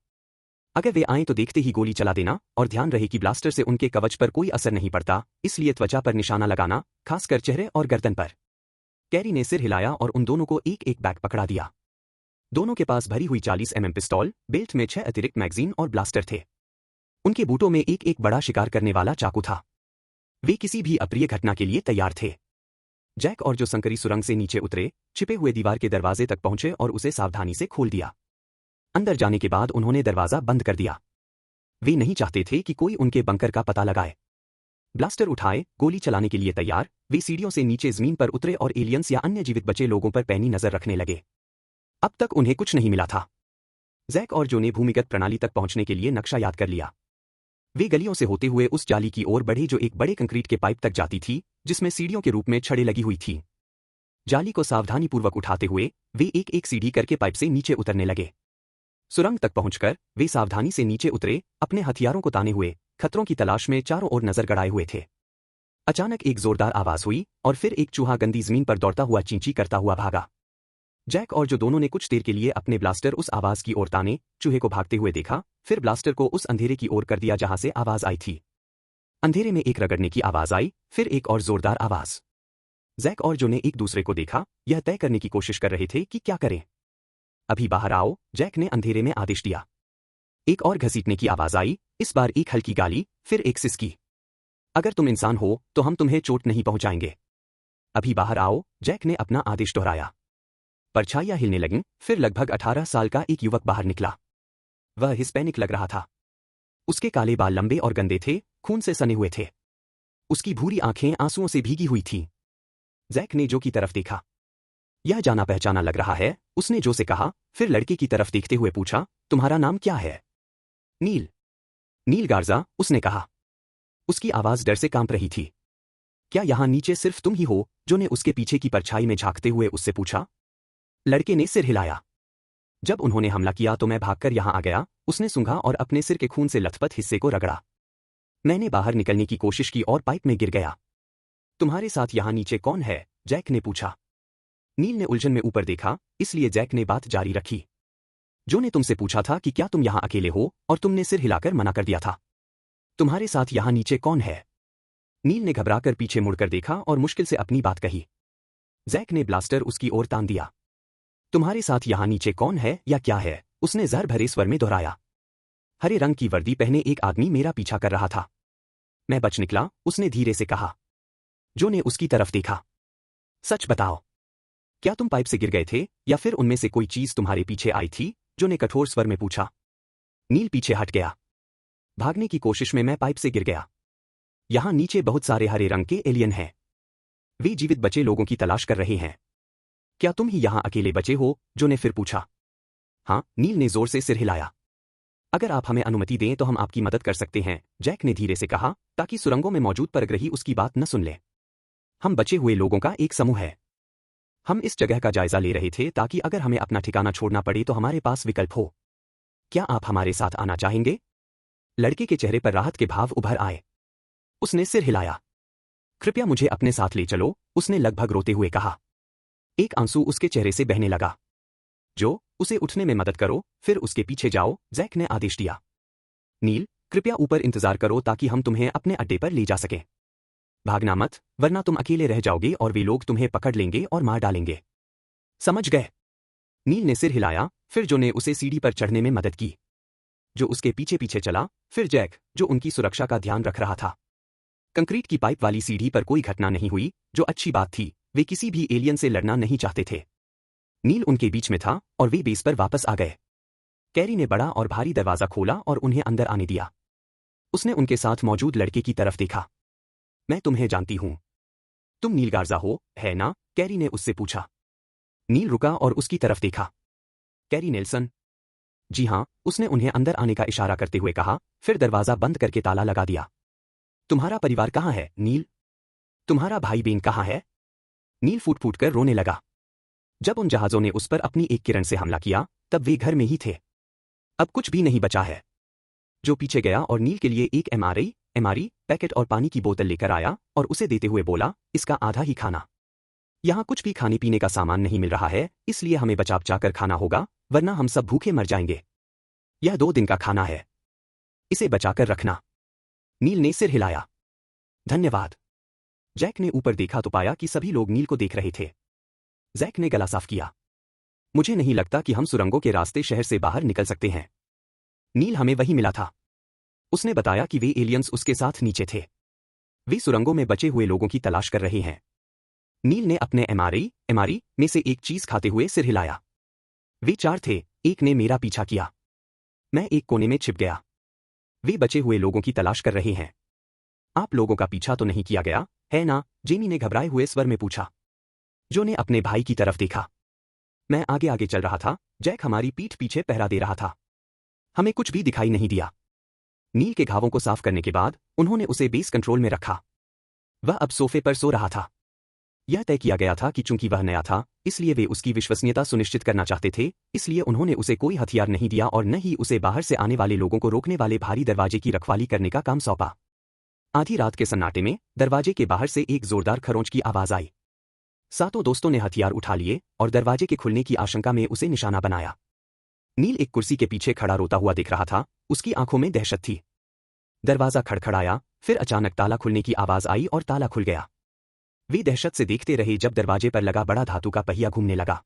अगर वे आएं तो देखते ही गोली चला देना, और ध्यान रहे कि ब्लास्टर से उनके कवच पर कोई असर नहीं पड़ता, इसलिए त्वचा पर निशाना लगाना, खासकर चेहरे और गर्दन पर। कैरी ने सिर हिलाया और उन दोनों को एक एक बैग पकड़ा दिया। दोनों के पास भरी हुई 40 mm पिस्तौल, बेल्ट में 6 अतिरिक्त मैगजीन और ब्लास्टर थे। उनके बूटों में एक एक बड़ा शिकार करने वाला चाकू था। वे किसी भी अप्रिय घटना के लिए तैयार थे। जैक और जो संकरी सुरंग से नीचे उतरे, छिपे हुए दीवार के दरवाजे तक पहुंचे और उसे सावधानी से खोल दिया। अंदर जाने के बाद उन्होंने दरवाजा बंद कर दिया। वे नहीं चाहते थे कि कोई उनके बंकर का पता लगाए। ब्लास्टर उठाए, गोली चलाने के लिए तैयार, वे सीढ़ियों से नीचे जमीन पर उतरे और एलियंस या अन्य जीवित बचे लोगों पर पैनी नजर रखने लगे। अब तक उन्हें कुछ नहीं मिला था। जैक और जो ने भूमिगत प्रणाली तक पहुंचने के लिए नक्शा याद कर लिया। वे गलियों से होते हुए उस जाली की ओर बढ़े जो एक बड़े कंक्रीट के पाइप तक जाती थी, जिसमें सीढ़ियों के रूप में छड़ें लगी हुई थी। जाली को सावधानीपूर्वक उठाते हुए वे एक एक सीढ़ी करके पाइप से नीचे उतरने लगे। सुरंग तक पहुंचकर वे सावधानी से नीचे उतरे, अपने हथियारों को ताने हुए, खतरों की तलाश में चारों ओर नजर गड़ाए हुए थे। अचानक एक जोरदार आवाज हुई और फिर एक चूहा गंदी जमीन पर दौड़ता हुआ चींची करता हुआ भागा। जैक और जो दोनों ने कुछ देर के लिए अपने ब्लास्टर उस आवाज की ओर ताने, चूहे को भागते हुए देखा, फिर ब्लास्टर को उस अंधेरे की ओर कर दिया जहां से आवाज आई थी। अंधेरे में एक रगड़ने की आवाज आई, फिर एक और जोरदार आवाज। जैक और जो ने एक दूसरे को देखा, यह तय करने की कोशिश कर रहे थे कि क्या करें। अभी बाहर आओ, जैक ने अंधेरे में आदेश दिया। एक और घसीटने की आवाज आई, इस बार एक हल्की गाली, फिर एक सिसकी। अगर तुम इंसान हो तो हम तुम्हें चोट नहीं पहुंचाएंगे। अभी बाहर आओ, जैक ने अपना आदेश दोहराया। परछाइयां हिलने लगीं, फिर लगभग 18 साल का एक युवक बाहर निकला। वह हिस्पैनिक लग रहा था। उसके काले बाल लंबे और गंदे थे, खून से सने हुए थे। उसकी भूरी आंखें आंसुओं से भीगी हुई थीं। जैक ने जो की तरफ देखा। यह जाना पहचाना लग रहा है, उसने जो से कहा, फिर लड़के की तरफ देखते हुए पूछा, तुम्हारा नाम क्या है? नील। नील गार्जा, उसने कहा। उसकी आवाज डर से कांप रही थी। क्या यहां नीचे सिर्फ तुम ही हो? जो ने उसके पीछे की परछाई में झांकते हुए उससे पूछा। लड़के ने सिर हिलाया। जब उन्होंने हमला किया तो मैं भागकर यहां आ गया, उसने सूंघा और अपने सिर के खून से लथपथ हिस्से को रगड़ा। मैंने बाहर निकलने की कोशिश की और पाइप में गिर गया। तुम्हारे साथ यहां नीचे कौन है? जैक ने पूछा। नील ने उलझन में ऊपर देखा, इसलिए जैक ने बात जारी रखी। जो ने तुमसे पूछा था कि क्या तुम यहां अकेले हो, और तुमने सिर हिलाकर मना कर दिया था। तुम्हारे साथ यहां नीचे कौन है? नील ने घबराकर पीछे मुड़कर देखा और मुश्किल से अपनी बात कही। जैक ने ब्लास्टर उसकी ओर तान दिया। तुम्हारे साथ यहां नीचे कौन है या क्या है? उसने जहर भरे स्वर में दोहराया। हरे रंग की वर्दी पहने एक आदमी मेरा पीछा कर रहा था। मैं बच निकला, उसने धीरे से कहा। जो ने उसकी तरफ देखा। सच बताओ, क्या तुम पाइप से गिर गए थे या फिर उनमें से कोई चीज तुम्हारे पीछे आई थी? जो ने कठोर स्वर में पूछा। नील पीछे हट गया। भागने की कोशिश में मैं पाइप से गिर गया। यहां नीचे बहुत सारे हरे रंग के एलियन हैं। वे जीवित बचे लोगों की तलाश कर रहे हैं। क्या तुम ही यहां अकेले बचे हो? जो ने फिर पूछा। हाँ, नील ने जोर से सिर हिलाया। अगर आप हमें अनुमति दें तो हम आपकी मदद कर सकते हैं, जैक ने धीरे से कहा, ताकि सुरंगों में मौजूद परग्रही उसकी बात न सुन ले। हम बचे हुए लोगों का एक समूह है। हम इस जगह का जायजा ले रहे थे ताकि अगर हमें अपना ठिकाना छोड़ना पड़े तो हमारे पास विकल्प हो। क्या आप हमारे साथ आना चाहेंगे? लड़के के चेहरे पर राहत के भाव उभर आए। उसने सिर हिलाया। कृपया मुझे अपने साथ ले चलो, उसने लगभग रोते हुए कहा। एक आंसू उसके चेहरे से बहने लगा। जो, उसे उठने में मदद करो, फिर उसके पीछे जाओ, जैक ने आदेश दिया। नील, कृपया ऊपर इंतजार करो ताकि हम तुम्हें अपने अड्डे पर ले जा सकें। भागना मत, वरना तुम अकेले रह जाओगे और वे लोग तुम्हें पकड़ लेंगे और मार डालेंगे। समझ गए? नील ने सिर हिलाया, फिर जो ने उसे सीढ़ी पर चढ़ने में मदद की। जो उसके पीछे पीछे चला, फिर जैक, जो उनकी सुरक्षा का ध्यान रख रहा था। कंक्रीट की पाइप वाली सीढ़ी पर कोई घटना नहीं हुई, जो अच्छी बात थी। वे किसी भी एलियन से लड़ना नहीं चाहते थे। नील उनके बीच में था और वे बेस पर वापस आ गए। कैरी ने बड़ा और भारी दरवाजा खोला और उन्हें अंदर आने दिया। उसने उनके साथ मौजूद लड़के की तरफ देखा। मैं तुम्हें जानती हूं। तुम नील गार्जा हो, है ना? कैरी ने उससे पूछा। नील रुका और उसकी तरफ देखा। Carry Nelson? जी हां, उसने उन्हें अंदर आने का इशारा करते हुए कहा, फिर दरवाजा बंद करके ताला लगा दिया। तुम्हारा परिवार कहाँ है, नील? तुम्हारा भाई बहन कहाँ है? नील फूट फूट कर रोने लगा। जब उन जहाजों ने उस पर अपनी एक किरण से हमला किया, तब वे घर में ही थे। अब कुछ भी नहीं बचा है। जो पीछे गया और नील के लिए एक एमआरई पैकेट और पानी की बोतल लेकर आया और उसे देते हुए बोला, इसका आधा ही खाना। यहां कुछ भी खाने पीने का सामान नहीं मिल रहा है, इसलिए हमें बचा बचा कर खाना होगा, वरना हम सब भूखे मर जाएंगे। यह 2 दिन का खाना है। इसे बचाकर रखना। नील ने सिर हिलाया। धन्यवाद। जैक ने ऊपर देखा तो पाया कि सभी लोग नील को देख रहे थे। जैक ने गला साफ किया। मुझे नहीं लगता कि हम सुरंगों के रास्ते शहर से बाहर निकल सकते हैं। नील हमें वही मिला था। उसने बताया कि वे एलियंस उसके साथ नीचे थे। वे सुरंगों में बचे हुए लोगों की तलाश कर रहे हैं। नील ने अपने एमआरई में से एक चीज खाते हुए सिर हिलाया। वे 4 थे, एक ने मेरा पीछा किया। मैं एक कोने में छिप गया। वे बचे हुए लोगों की तलाश कर रहे हैं। आप लोगों का पीछा तो नहीं किया गया, है ना? जेमी ने घबराए हुए स्वर में पूछा। जो ने अपने भाई की तरफ देखा। मैं आगे आगे चल रहा था, जैक हमारी पीठ पीछे पहरा दे रहा था। हमें कुछ भी दिखाई नहीं दिया। नील के घावों को साफ करने के बाद उन्होंने उसे बेस कंट्रोल में रखा। वह अब सोफे पर सो रहा था। यह तय किया गया था कि चूंकि वह नया था, इसलिए वे उसकी विश्वसनीयता सुनिश्चित करना चाहते थे, इसलिए उन्होंने उसे कोई हथियार नहीं दिया और न ही उसे बाहर से आने वाले लोगों को रोकने वाले भारी दरवाजे की रखवाली करने का काम सौंपा। आधी रात के सन्नाटे में दरवाजे के बाहर से एक जोरदार खरोंच की आवाज आई। सातों दोस्तों ने हथियार उठा लिए और दरवाजे के खुलने की आशंका में उसे निशाना बनाया। नील एक कुर्सी के पीछे खड़ा रोता हुआ दिख रहा था, उसकी आंखों में दहशत थी। दरवाजा खड़खड़ाया, फिर अचानक ताला खुलने की आवाज आई और ताला खुल गया। वे दहशत से देखते रहे जब दरवाजे पर लगा बड़ा धातु का पहिया घूमने लगा।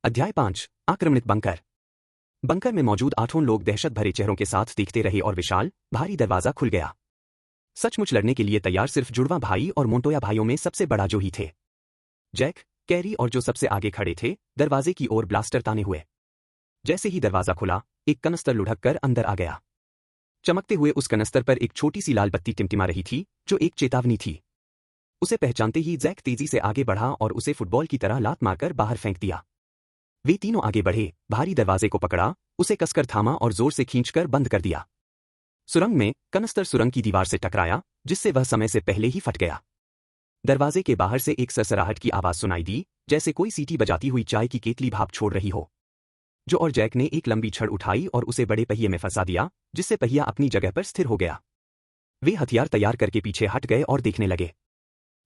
अध्याय 5, आक्रमणित बंकर। बंकर में मौजूद 8 लोग दहशत भरे चेहरों के साथ देखते रहे और विशाल, भारी दरवाजा खुल गया। सचमुच लड़ने के लिए तैयार सिर्फ जुड़वा भाई और मोंटोया भाइयों में सबसे बड़ा जो ही थे। जैक, कैरी और जो सबसे आगे खड़े थे, दरवाजे की ओर ब्लास्टर ताने हुए। जैसे ही दरवाजा खुला, एक कनस्तर लुढ़क कर अंदर आ गया। चमकते हुए उस कनस्तर पर एक छोटी सी लाल बत्ती टिमटिमा रही थी, जो एक चेतावनी थी। उसे पहचानते ही जैक तेजी से आगे बढ़ा और उसे फुटबॉल की तरह लात मारकर बाहर फेंक दिया। वे तीनों आगे बढ़े, भारी दरवाजे को पकड़ा, उसे कसकर थामा और जोर से खींचकर बंद कर दिया। सुरंग में कनस्तर सुरंग की दीवार से टकराया, जिससे वह समय से पहले ही फट गया। दरवाजे के बाहर से एक सरसराहट की आवाज सुनाई दी, जैसे कोई सीटी बजाती हुई चाय की केतली भाप छोड़ रही हो। जो और जैक ने एक लंबी छड़ उठाई और उसे बड़े पहिए में फंसा दिया, जिससे पहिया अपनी जगह पर स्थिर हो गया। वे हथियार तैयार करके पीछे हट गए और देखने लगे।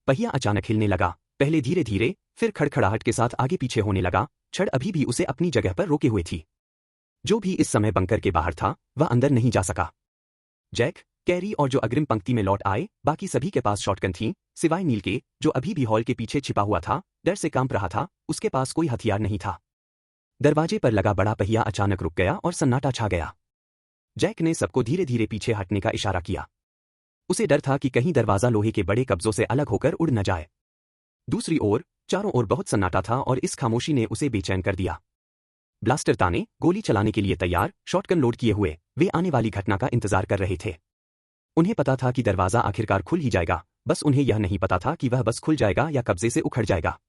पहिया अचानक हिलने लगा, पहले धीरे धीरे, फिर खड़खड़ाहट के साथ आगे पीछे होने लगा। छड़ अभी भी उसे अपनी जगह पर रोके हुए थी। जो भी इस समय बंकर के बाहर था, वह अंदर नहीं जा सका। जैक, कैरी और जो अग्रिम पंक्ति में लौट आए, बाकी सभी के पास शॉटगन थी, सिवाय नील के, जो अभी भी हॉल के पीछे छिपा हुआ था, डर से कांप रहा था। उसके पास कोई हथियार नहीं था। दरवाजे पर लगा बड़ा पहिया अचानक रुक गया और सन्नाटा छा गया। जैक ने सबको धीरे धीरे पीछे हटने का इशारा किया। उसे डर था कि कहीं दरवाजा लोहे के बड़े कब्जों से अलग होकर उड़ न जाए। दूसरी ओर, चारों ओर बहुत सन्नाटा था और इस खामोशी ने उसे बेचैन कर दिया। ब्लास्टर ताने, गोली चलाने के लिए तैयार, शॉटगन लोड किए हुए, वे आने वाली घटना का इंतजार कर रहे थे। उन्हें पता था कि दरवाजा आखिरकार खुल ही जाएगा, बस उन्हें यह नहीं पता था कि वह बस खुल जाएगा या कब्जे से उखड़ जाएगा।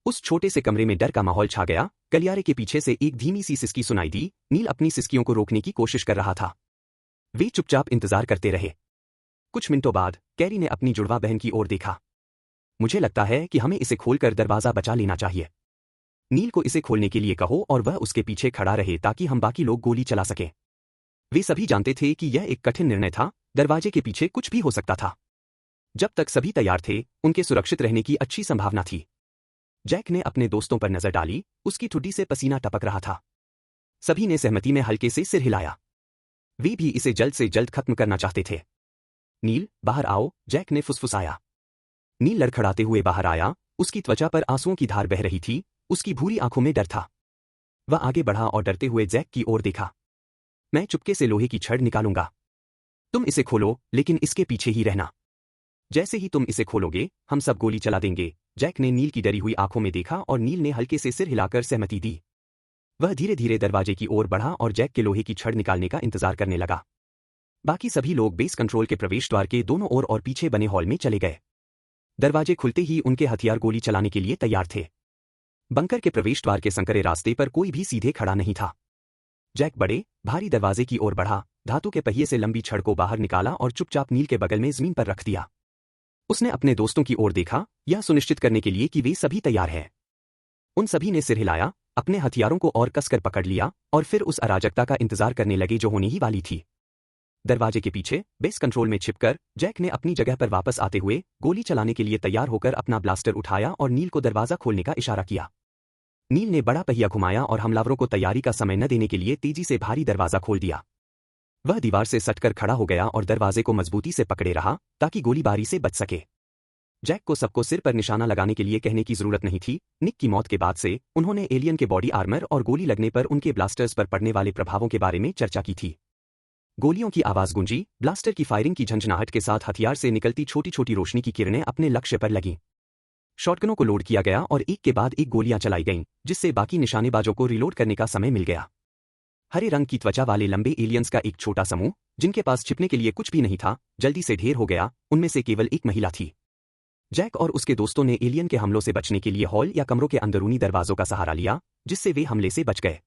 उस छोटे से कमरे में डर का माहौल छा गया। गलियारे के पीछे से एक धीमी सी सिसकी सुनाई दी। नील अपनी सिसकियों को रोकने की कोशिश कर रहा था। वे चुपचाप इंतजार करते रहे। कुछ मिनटों बाद कैरी ने अपनी जुड़वा बहन की ओर देखा। मुझे लगता है कि हमें इसे खोलकर दरवाजा बचा लेना चाहिए। नील को इसे खोलने के लिए कहो और वह उसके पीछे खड़ा रहे ताकि हम बाकी लोग गोली चला सकें। वे सभी जानते थे कि यह एक कठिन निर्णय था, दरवाजे के पीछे कुछ भी हो सकता था। जब तक सभी तैयार थे, उनके सुरक्षित रहने की अच्छी संभावना थी। जैक ने अपने दोस्तों पर नजर डाली, उसकी ठुड्डी से पसीना टपक रहा था। सभी ने सहमति में हल्के से सिर हिलाया। वे भी इसे जल्द से जल्द खत्म करना चाहते थे। नील, बाहर आओ, जैक ने फुसफुसाया। नील लड़खड़ाते हुए बाहर आया, उसकी त्वचा पर आंसुओं की धार बह रही थी, उसकी भूरी आंखों में डर था। वह आगे बढ़ा और डरते हुए जैक की ओर देखा। मैं चुपके से लोहे की छड़ निकालूंगा। तुम इसे खोलो, लेकिन इसके पीछे ही रहना। जैसे ही तुम इसे खोलोगे, हम सब गोली चला देंगे। जैक ने नील की डरी हुई आंखों में देखा और नील ने हल्के से सिर हिलाकर सहमति दी। वह धीरे धीरे दरवाजे की ओर बढ़ा और जैक के लोहे की छड़ निकालने का इंतजार करने लगा। बाकी सभी लोग बेस कंट्रोल के प्रवेश द्वार के दोनों ओर और पीछे बने हॉल में चले गए। दरवाजे खुलते ही उनके हथियार गोली चलाने के लिए तैयार थे। बंकर के प्रवेश द्वार के संकरे रास्ते पर कोई भी सीधे खड़ा नहीं था। जैक बड़े, भारी दरवाजे की ओर बढ़ा, धातु के पहिए से लंबी छड़ को बाहर निकाला और चुपचाप नील के बगल में जमीन पर रख दिया। उसने अपने दोस्तों की ओर देखा, यह सुनिश्चित करने के लिए कि वे सभी तैयार हैं। उन सभी ने सिर हिलाया, अपने हथियारों को और कसकर पकड़ लिया और फिर उस अराजकता का इंतजार करने लगे जो होने ही वाली थी। दरवाजे के पीछे, बेस कंट्रोल में छिपकर, जैक ने अपनी जगह पर वापस आते हुए, गोली चलाने के लिए तैयार होकर अपना ब्लास्टर उठाया और नील को दरवाजा खोलने का इशारा किया। नील ने बड़ा पहिया घुमाया और हमलावरों को तैयारी का समय न देने के लिए तेजी से भारी दरवाजा खोल दिया। वह दीवार से सटकर खड़ा हो गया और दरवाजे को मजबूती से पकड़े रहा ताकि गोलीबारी से बच सके। जैक को सबको सिर पर निशाना लगाने के लिए कहने की जरूरत नहीं थी। निक की मौत के बाद से उन्होंने एलियन के बॉडी आर्मर और गोली लगने पर उनके ब्लास्टर्स पर पड़ने वाले प्रभावों के बारे में चर्चा की थी। गोलियों की आवाज गूंजी, ब्लास्टर की फायरिंग की झंझनाहट के साथ हथियार से निकलती छोटी छोटी रोशनी की किरणें अपने लक्ष्य पर लगीं। शॉटगनों को लोड किया गया और एक के बाद एक गोलियां चलाई गईं, जिससे बाकी निशानेबाजों को रिलोड करने का समय मिल गया। हरे रंग की त्वचा वाले लंबे एलियंस का एक छोटा समूह, जिनके पास छिपने के लिए कुछ भी नहीं था, जल्दी से ढेर हो गया। उनमें से केवल एक महिला थी। जैक और उसके दोस्तों ने एलियन के हमलों से बचने के लिए हॉल या कमरों के अंदरूनी दरवाजों का सहारा लिया, जिससे वे हमले से बच गए।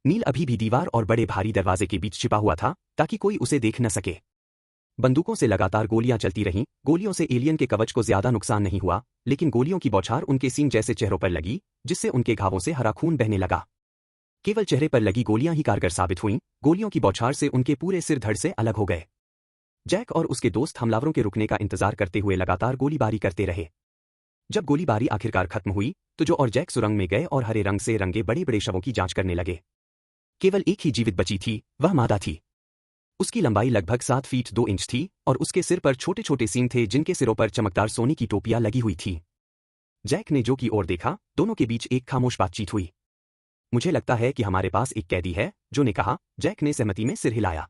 नील अभी भी दीवार और बड़े भारी दरवाजे के बीच छिपा हुआ था ताकि कोई उसे देख न सके। बंदूकों से लगातार गोलियां चलती रहीं। गोलियों से एलियन के कवच को ज्यादा नुकसान नहीं हुआ, लेकिन गोलियों की बौछार उनके सींग जैसे चेहरों पर लगी, जिससे उनके घावों से हरा खून बहने लगा। केवल चेहरे पर लगी गोलियां ही कारगर साबित हुईं। गोलियों की बौछार से उनके पूरे सिर धड़ से अलग हो गए। जैक और उसके दोस्त हमलावरों के रुकने का इंतजार करते हुए लगातार गोलीबारी करते रहे। जब गोलीबारी आखिरकार खत्म हुई, तो जो और जैक सुरंग में गए और हरे रंग से रंगे बड़े बड़े शवों की जांच करने लगे। केवल एक ही जीवित बची थी, वह मादा थी। उसकी लंबाई लगभग 7 फीट 2 इंच थी और उसके सिर पर छोटे छोटे सींग थे जिनके सिरों पर चमकदार सोने की टोपियां लगी हुई थीं। जैक ने जो की ओर देखा, दोनों के बीच एक खामोश बातचीत हुई। मुझे लगता है कि हमारे पास एक कैदी है, जो ने कहा। जैक ने सहमति में सिर हिलाया।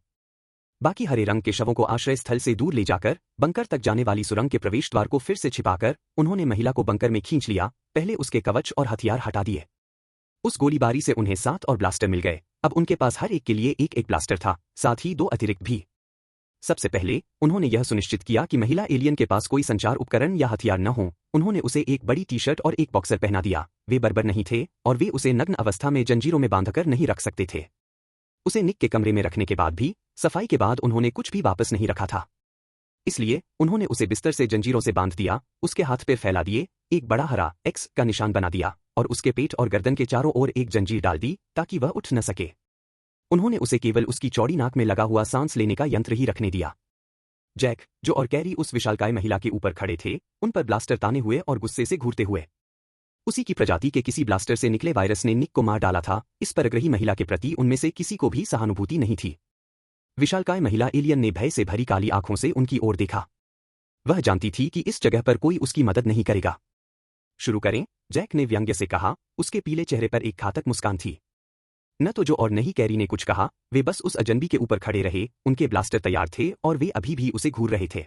बाकी हरे रंग के शवों को आश्रय स्थल से दूर ले जाकर बंकर तक जाने वाली सुरंग के प्रवेश द्वार को फिर से छिपाकर उन्होंने महिला को बंकर में खींच लिया। पहले उसके कवच और हथियार हटा दिए। उस गोलीबारी से उन्हें 7 और ब्लास्टर मिल गए। अब उनके पास हर एक के लिए एक एक ब्लास्टर था, साथ ही 2 अतिरिक्त भी। सबसे पहले उन्होंने यह सुनिश्चित किया कि महिला एलियन के पास कोई संचार उपकरण या हथियार न हो। उन्होंने उसे एक बड़ी टी शर्ट और एक बॉक्सर पहना दिया। वे बर्बर नहीं थे और वे उसे नग्न अवस्था में जंजीरों में बांधकर नहीं रख सकते थे। उसे निक के कमरे में रखने के बाद भी, सफाई के बाद उन्होंने कुछ भी वापस नहीं रखा था। इसलिए उन्होंने उसे बिस्तर से जंजीरों से बांध दिया, उसके हाथ पैर फैला दिए, एक बड़ा हरा एक्स का निशान बना दिया और उसके पेट और गर्दन के चारों ओर एक जंजीर डाल दी ताकि वह उठ न सके। उन्होंने उसे केवल उसकी चौड़ी नाक में लगा हुआ सांस लेने का यंत्र ही रखने दिया। जैक, जो और कैरी उस विशालकाय महिला के ऊपर खड़े थे, उन पर ब्लास्टर ताने हुए और गुस्से से घूरते हुए। उसी की प्रजाति के किसी ब्लास्टर से निकले वायरस ने निक को मार डाला था, इस परग्रही महिला के प्रति उनमें से किसी को भी सहानुभूति नहीं थी। विशालकाय महिला एलियन ने भय से भरी काली आंखों से उनकी ओर देखा। वह जानती थी कि इस जगह पर कोई उसकी मदद नहीं करेगा। शुरू करें, जैक ने व्यंग्य से कहा, उसके पीले चेहरे पर एक घातक मुस्कान थी। न तो जो और नहीं कैरी ने कुछ कहा, वे बस उस अजनबी के ऊपर खड़े रहे, उनके ब्लास्टर तैयार थे और वे अभी भी उसे घूर रहे थे।